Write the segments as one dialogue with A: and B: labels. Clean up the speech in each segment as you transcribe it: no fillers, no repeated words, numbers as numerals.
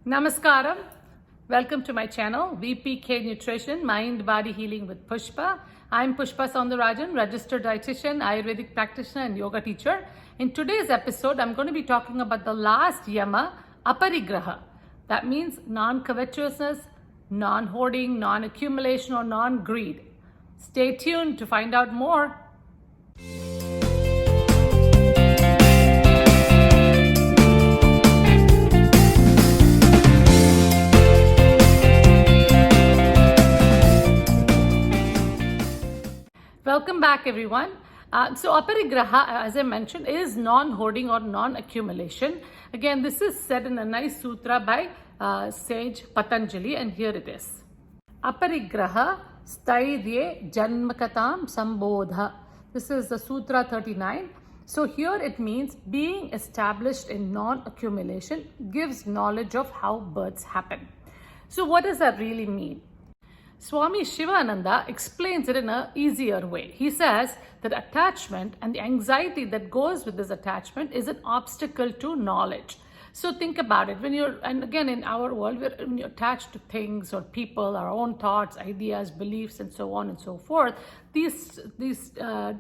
A: Namaskaram. Welcome to my channel, VPK Nutrition, Mind Body Healing with Pushpa. I'm Pushpa Soundarajan, registered dietitian, Ayurvedic practitioner, and yoga teacher. In today's episode, I'm going to be talking about the last yama, aparigraha. That means non-covetousness, non-hoarding, non-accumulation, or non-greed. Stay tuned to find out more. Welcome back, everyone. So aparigraha, as I mentioned, is non-hoarding or non-accumulation. Again, this is said in a nice sutra by sage Patanjali, and here it is. Aparigraha stairye janmakatam sambodha. This is the Sutra 39. So here it means being established in non-accumulation gives knowledge of how births happen. So what does that really mean? Swami Shivananda explains it in an easier way. He says that attachment and the anxiety that goes with this attachment is an obstacle to knowledge. So think about it. And again, in our world, when you're attached to things or people, our own thoughts, ideas, beliefs, and so on and so forth, these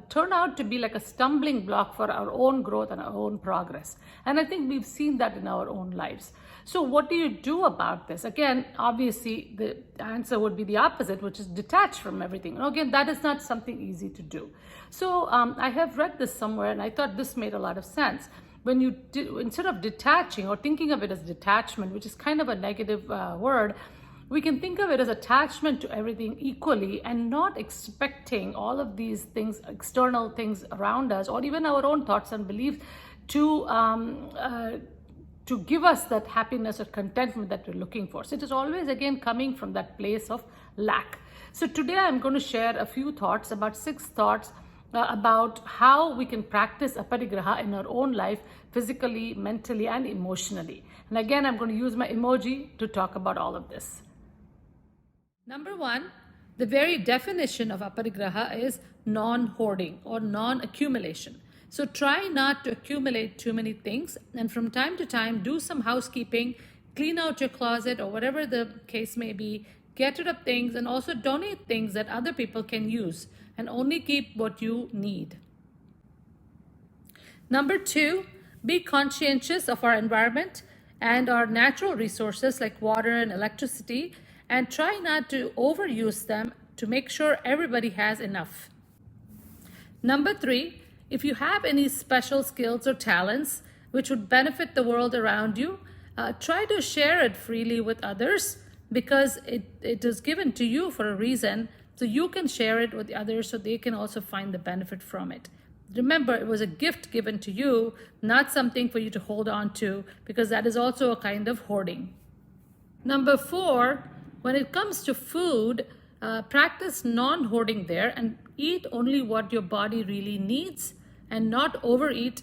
A: turn out to be like a stumbling block for our own growth and our own progress. And I think we've seen that in our own lives. So what do you do about this? Again, obviously, the answer would be the opposite, which is detach from everything. And again, that is not something easy to do. So I have read this somewhere, and I thought this made a lot of sense. When you instead of detaching or thinking of it as detachment, which is kind of a negative word, we can think of it as attachment to everything equally and not expecting all of these things, external things around us, or even our own thoughts and beliefs to give us that happiness or contentment that we're looking for. So it is always, again, coming from that place of lack. So today I'm going to share a few thoughts, about 6 thoughts about how we can practice aparigraha in our own life, physically, mentally, and emotionally. And again, I'm going to use my emoji to talk about all of this. Number 1, the very definition of aparigraha is non-hoarding or non-accumulation. So try not to accumulate too many things, and from time to time do some housekeeping, clean out your closet or whatever the case may be, get rid of things, and also donate things that other people can use, and only keep what you need. Number 2, be conscientious of our environment and our natural resources like water and electricity, and try not to overuse them to make sure everybody has enough. Number 3, if you have any special skills or talents which would benefit the world around you, try to share it freely with others, because it is given to you for a reason, so you can share it with others so they can also find the benefit from it. Remember, it was a gift given to you, not something for you to hold on to, because that is also a kind of hoarding. Number 4, when it comes to food, practice non-hoarding there and eat only what your body really needs and not overeat.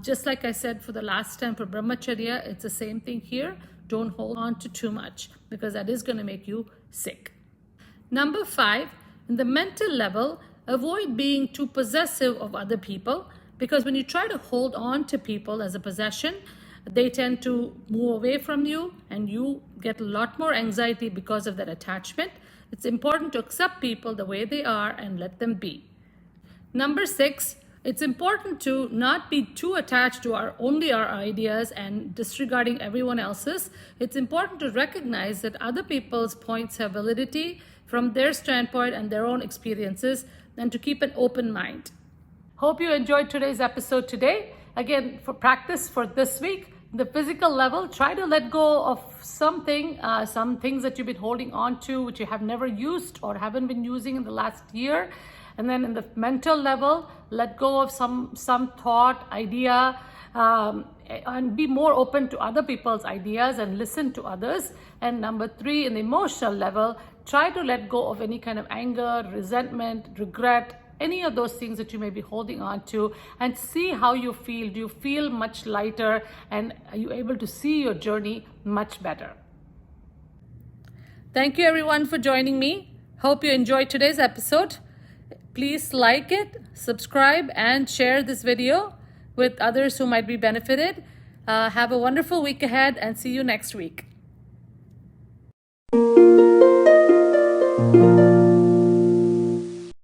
A: Just like I said for the last time for brahmacharya, it's the same thing here. Don't hold on to too much, because that is going to make you sick. Number 5, in the mental level, avoid being too possessive of other people, because when you try to hold on to people as a possession, they tend to move away from you and you get a lot more anxiety because of that attachment. It's important to accept people the way they are and let them be. Number 6, it's important to not be too attached to only our ideas and disregarding everyone else's. It's important to recognize that other people's points have validity from their standpoint and their own experiences, and to keep an open mind. Hope you enjoyed today's episode today. Again, for practice for this week, the physical level, try to let go of some things that you've been holding on to, which you have never used or haven't been using in the last year. And then in the mental level, let go of some thought, idea, and be more open to other people's ideas and listen to others. And number 3, in the emotional level, try to let go of any kind of anger, resentment, regret, any of those things that you may be holding on to, and see how you feel. Do you feel much lighter, and are you able to see your journey much better? Thank you, everyone, for joining me. Hope you enjoyed today's episode. Please like it, subscribe, and share this video with others who might be benefited. Have a wonderful week ahead, and see you next week.